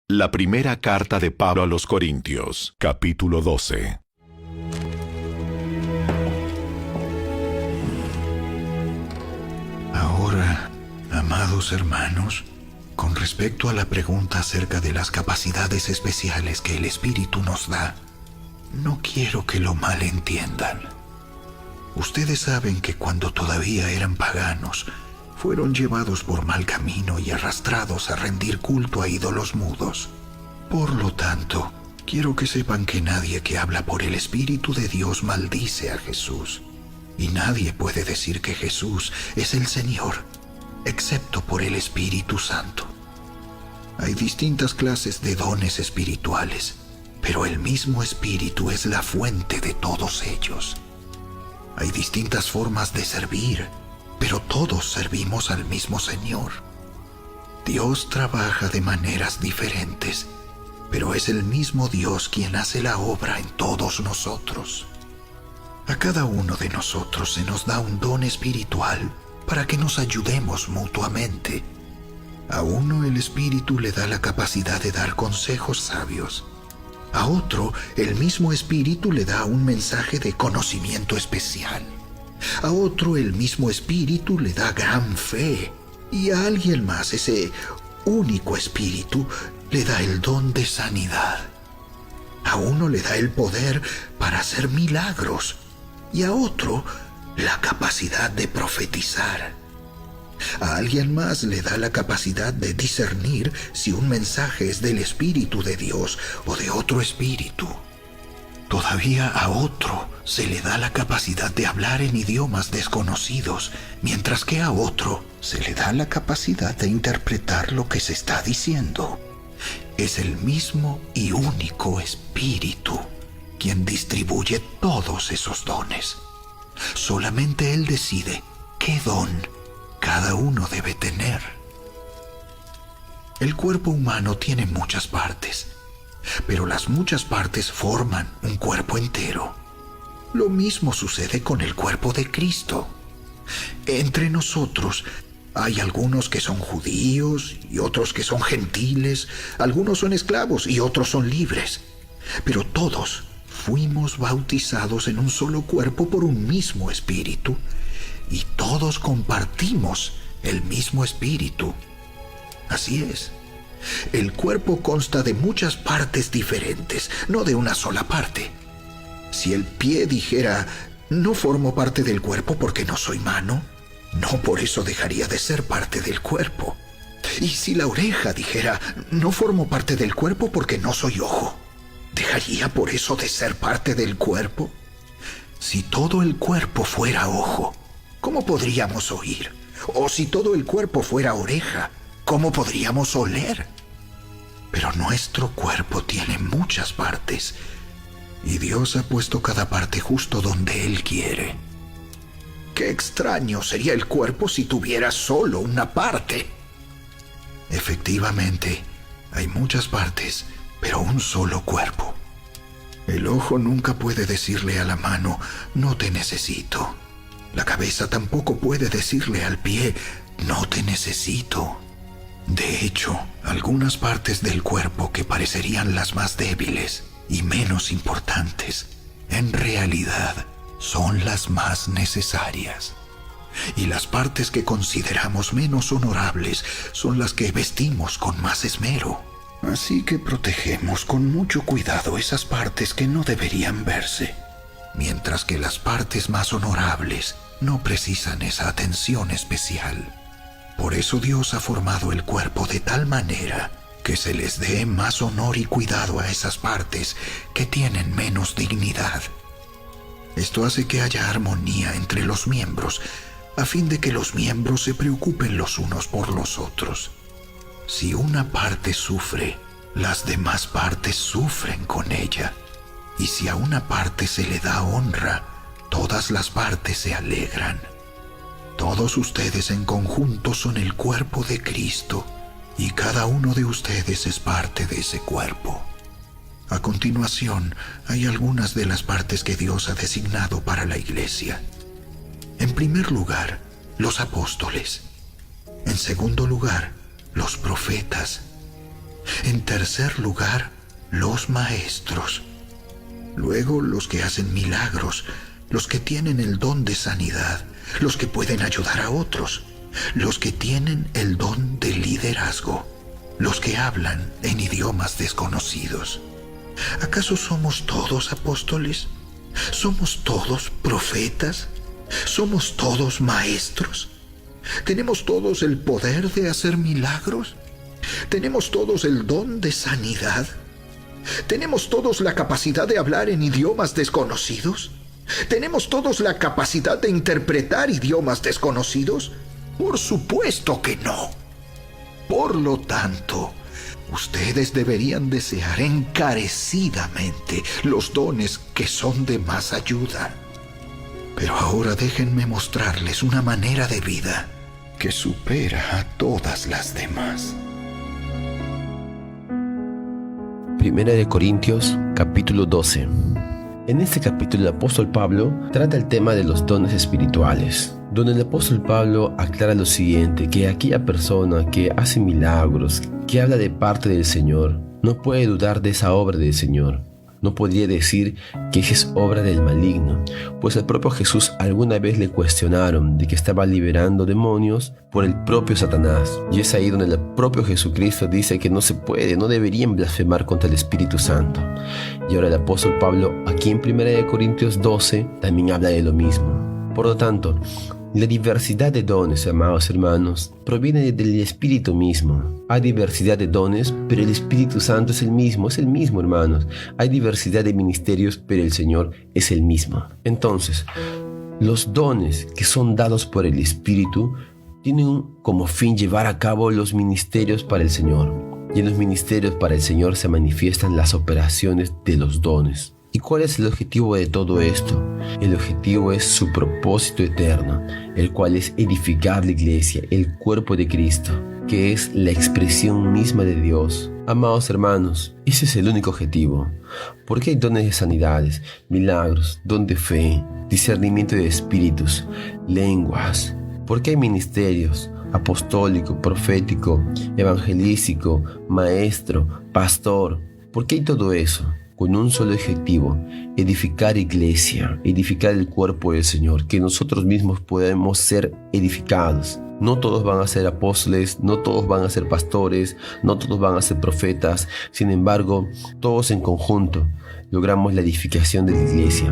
La primera carta de Pablo a los Corintios, capítulo 12. Ahora, amados hermanos, con respecto a la pregunta acerca de las capacidades especiales que el Espíritu nos da, no quiero que lo malentiendan. Ustedes saben que cuando todavía eran paganos, fueron llevados por mal camino y arrastrados a rendir culto a ídolos mudos. Por lo tanto, quiero que sepan que nadie que habla por el Espíritu de Dios maldice a Jesús. Y nadie puede decir que Jesús es el Señor, excepto por el Espíritu Santo. Hay distintas clases de dones espirituales, pero el mismo Espíritu es la fuente de todos ellos. Hay distintas formas de servir, pero todos servimos al mismo Señor. Dios trabaja de maneras diferentes, pero es el mismo Dios quien hace la obra en todos nosotros. A cada uno de nosotros se nos da un don espiritual para que nos ayudemos mutuamente. A uno el Espíritu le da la capacidad de dar consejos sabios. A otro el mismo Espíritu le da un mensaje de conocimiento especial. A otro el mismo Espíritu le da gran fe. Y a alguien más ese único Espíritu le da el don de sanidad. A uno le da el poder para hacer milagros y a otro la capacidad de profetizar. A alguien más le da la capacidad de discernir si un mensaje es del Espíritu de Dios o de otro espíritu. Todavía a otro se le da la capacidad de hablar en idiomas desconocidos, mientras que a otro se le da la capacidad de interpretar lo que se está diciendo. Es el mismo y único Espíritu quien distribuye todos esos dones. Solamente Él decide qué don cada uno debe tener. El cuerpo humano tiene muchas partes, pero las muchas partes forman un cuerpo entero. Lo mismo sucede con el cuerpo de Cristo. Entre nosotros hay algunos que son judíos y otros que son gentiles, algunos son esclavos y otros son libres, pero todos fuimos bautizados en un solo cuerpo por un mismo Espíritu, y todos compartimos el mismo Espíritu. Así es. El cuerpo consta de muchas partes diferentes, no de una sola parte. Si el pie dijera, no formo parte del cuerpo porque no soy mano, no por eso dejaría de ser parte del cuerpo. Y si la oreja dijera, no formo parte del cuerpo porque no soy ojo, ¿dejaría por eso de ser parte del cuerpo? Si todo el cuerpo fuera ojo, ¿cómo podríamos oír? O si todo el cuerpo fuera oreja, ¿cómo podríamos oler? Pero nuestro cuerpo tiene muchas partes, y Dios ha puesto cada parte justo donde Él quiere. Qué extraño sería el cuerpo si tuviera solo una parte. Efectivamente, hay muchas partes, pero un solo cuerpo. El ojo nunca puede decirle a la mano, no te necesito. La cabeza tampoco puede decirle al pie, no te necesito. De hecho, algunas partes del cuerpo que parecerían las más débiles y menos importantes, en realidad son las más necesarias. Y las partes que consideramos menos honorables son las que vestimos con más esmero. Así que protegemos con mucho cuidado esas partes que no deberían verse, mientras que las partes más honorables no precisan esa atención especial. Por eso Dios ha formado el cuerpo de tal manera que se les dé más honor y cuidado a esas partes que tienen menos dignidad. Esto hace que haya armonía entre los miembros, a fin de que los miembros se preocupen los unos por los otros. Si una parte sufre, las demás partes sufren con ella. Y si a una parte se le da honra, todas las partes se alegran. Todos ustedes en conjunto son el cuerpo de Cristo, y cada uno de ustedes es parte de ese cuerpo. A continuación, hay algunas de las partes que Dios ha designado para la iglesia. En primer lugar, los apóstoles. En segundo lugar, los profetas. En tercer lugar, los maestros. Luego, los que hacen milagros, los que tienen el don de sanidad, los que pueden ayudar a otros, los que tienen el don de liderazgo, los que hablan en idiomas desconocidos. ¿Acaso somos todos apóstoles? ¿Somos todos profetas? ¿Somos todos maestros? ¿Tenemos todos el poder de hacer milagros? ¿Tenemos todos el don de sanidad? ¿Tenemos todos la capacidad de hablar en idiomas desconocidos? ¿Tenemos todos la capacidad de interpretar idiomas desconocidos? Por supuesto que no. Por lo tanto, ustedes deberían desear encarecidamente los dones que son de más ayuda. Pero ahora déjenme mostrarles una manera de vida que supera a todas las demás. Primera de Corintios, capítulo 12. En este capítulo el apóstol Pablo trata el tema de los dones espirituales, donde el apóstol Pablo aclara lo siguiente, que aquella persona que hace milagros, que habla de parte del Señor, no puede dudar de esa obra del Señor. No podría decir que esa es obra del maligno, pues al propio Jesús alguna vez le cuestionaron de que estaba liberando demonios por el propio Satanás. Y es ahí donde el propio Jesucristo dice que no se puede, no deberían blasfemar contra el Espíritu Santo. Y ahora el apóstol Pablo, aquí en 1 Corintios 12, también habla de lo mismo. Por lo tanto, la diversidad de dones, amados hermanos, proviene del Espíritu mismo. Hay diversidad de dones, pero el Espíritu Santo es el mismo, hermanos. Hay diversidad de ministerios, pero el Señor es el mismo. Entonces, los dones que son dados por el Espíritu tienen como fin llevar a cabo los ministerios para el Señor. Y en los ministerios para el Señor se manifiestan las operaciones de los dones. ¿Y cuál es el objetivo de todo esto? El objetivo es su propósito eterno, el cual es edificar la iglesia, el cuerpo de Cristo, que es la expresión misma de Dios. Amados hermanos, ese es el único objetivo. Porque hay dones de sanidades, milagros, don de fe, discernimiento de espíritus, lenguas. Porque hay ministerios, apostólico, profético, evangelístico, maestro, pastor. ¿Por qué hay todo eso? Con un solo objetivo, edificar iglesia, edificar el cuerpo del Señor, que nosotros mismos podemos ser edificados. No todos van a ser apóstoles, no todos van a ser pastores, no todos van a ser profetas. Sin embargo, todos en conjunto logramos la edificación de la iglesia.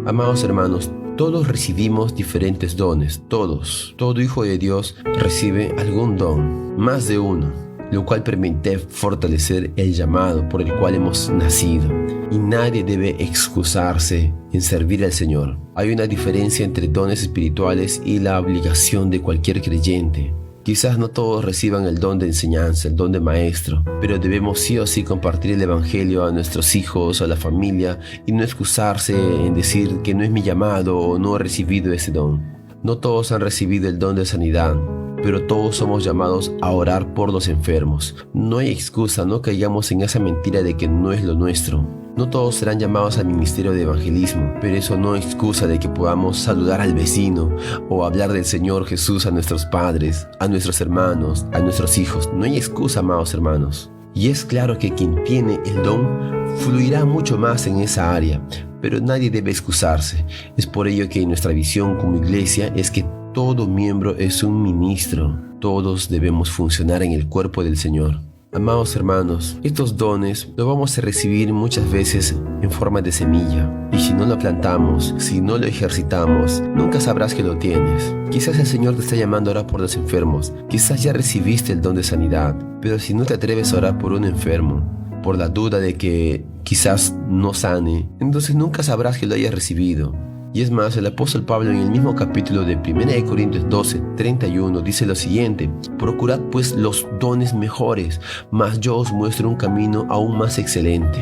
Amados hermanos, todos recibimos diferentes dones, todos. Todo hijo de Dios recibe algún don, más de uno, lo cual permite fortalecer el llamado por el cual hemos nacido. Y nadie debe excusarse en servir al Señor. Hay una diferencia entre dones espirituales y la obligación de cualquier creyente. Quizás no todos reciban el don de enseñanza, el don de maestro, pero debemos sí o sí compartir el evangelio a nuestros hijos, a la familia, y no excusarse en decir que no es mi llamado o no he recibido ese don. No todos han recibido el don de sanidad, pero todos somos llamados a orar por los enfermos. No hay excusa, no caigamos en esa mentira de que no es lo nuestro. No todos serán llamados al ministerio de evangelismo, pero eso no es excusa de que podamos saludar al vecino o hablar del Señor Jesús a nuestros padres, a nuestros hermanos, a nuestros hijos. No hay excusa, amados hermanos. Y es claro que quien tiene el don fluirá mucho más en esa área, pero nadie debe excusarse. Es por ello que nuestra visión como iglesia es que todo miembro es un ministro. Todos debemos funcionar en el cuerpo del Señor. Amados hermanos, estos dones los vamos a recibir muchas veces en forma de semilla. Y si no lo plantamos, si no lo ejercitamos, nunca sabrás que lo tienes. Quizás el Señor te está llamando a orar por los enfermos. Quizás ya recibiste el don de sanidad. Pero si no te atreves a orar por un enfermo, por la duda de que quizás no sane, entonces nunca sabrás que lo hayas recibido. Y es más, el apóstol Pablo en el mismo capítulo de 1 Corintios 12, 31 dice lo siguiente: procurad pues los dones mejores, mas yo os muestro un camino aún más excelente.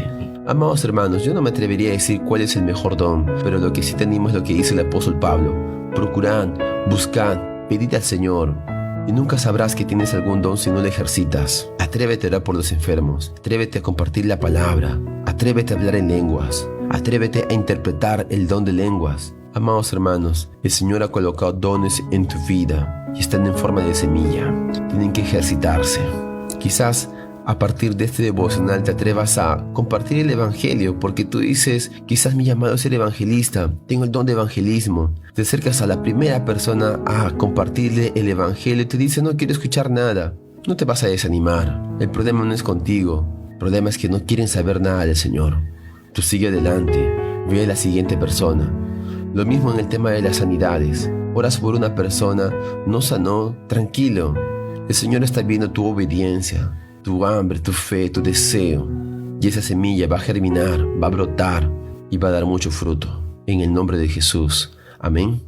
Amados hermanos, yo no me atrevería a decir cuál es el mejor don, pero lo que sí tenemos es lo que dice el apóstol Pablo: procurad, buscad, pedid al Señor. Y nunca sabrás que tienes algún don si no lo ejercitas. Atrévete a orar por los enfermos, atrévete a compartir la palabra, atrévete a hablar en lenguas, atrévete a interpretar el don de lenguas. Amados hermanos, el Señor ha colocado dones en tu vida y están en forma de semilla. Tienen que ejercitarse. Quizás a partir de este devocional te atrevas a compartir el evangelio, porque tú dices, quizás mi llamado es ser evangelista, tengo el don de evangelismo. Te acercas a la primera persona a compartirle el evangelio y te dice, no quiero escuchar nada. No te vas a desanimar. El problema no es contigo. El problema es que no quieren saber nada del Señor. Tú sigue adelante. Ve a la siguiente persona. Lo mismo en el tema de las sanidades. Oras por una persona, no sanó, tranquilo. El Señor está viendo tu obediencia, tu hambre, tu fe, tu deseo. Y esa semilla va a germinar, va a brotar y va a dar mucho fruto. En el nombre de Jesús. Amén.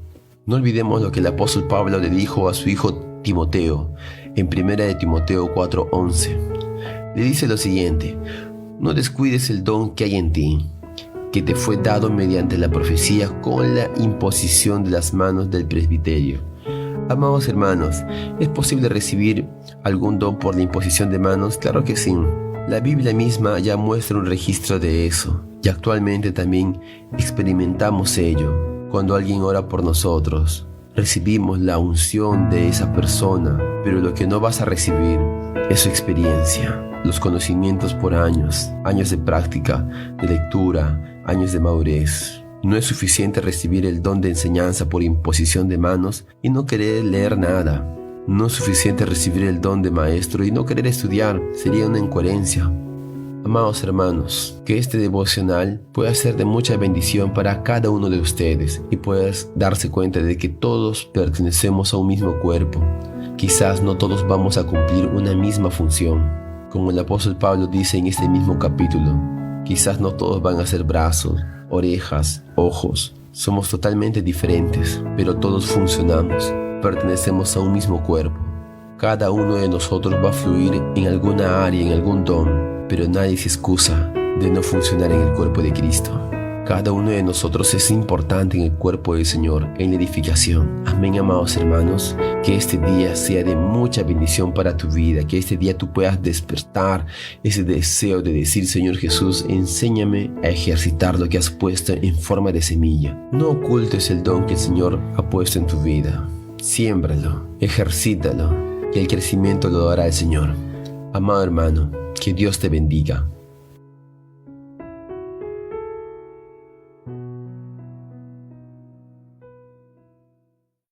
No olvidemos lo que el apóstol Pablo le dijo a su hijo Timoteo en 1 de Timoteo 4:11. Le dice lo siguiente: no descuides el don que hay en ti, que te fue dado mediante la profecía con la imposición de las manos del presbiterio. Amados hermanos, ¿es posible recibir algún don por la imposición de manos? Claro que sí. La Biblia misma ya muestra un registro de eso, y actualmente también experimentamos ello. Cuando alguien ora por nosotros, recibimos la unción de esa persona, pero lo que no vas a recibir es su experiencia, los conocimientos por años de práctica, de lectura, años de madurez. No es suficiente recibir el don de enseñanza por imposición de manos y no querer leer nada. No es suficiente recibir el don de maestro y no querer estudiar, sería una incoherencia. Amados hermanos, que este devocional pueda ser de mucha bendición para cada uno de ustedes y puedas darse cuenta de que todos pertenecemos a un mismo cuerpo. Quizás no todos vamos a cumplir una misma función. Como el apóstol Pablo dice en este mismo capítulo, quizás no todos van a ser brazos, orejas, ojos. Somos totalmente diferentes, pero todos funcionamos. Pertenecemos a un mismo cuerpo. Cada uno de nosotros va a fluir en alguna área, en algún don, pero nadie se excusa de no funcionar en el cuerpo de Cristo. Cada uno de nosotros es importante en el cuerpo del Señor, en la edificación. Amén, amados hermanos. Que este día sea de mucha bendición para tu vida. Que este día tú puedas despertar ese deseo de decir, Señor Jesús, enséñame a ejercitar lo que has puesto en forma de semilla. No ocultes el don que el Señor ha puesto en tu vida. Siémbralo, ejercítalo, que el crecimiento lo dará el Señor. Amado hermano, que Dios te bendiga.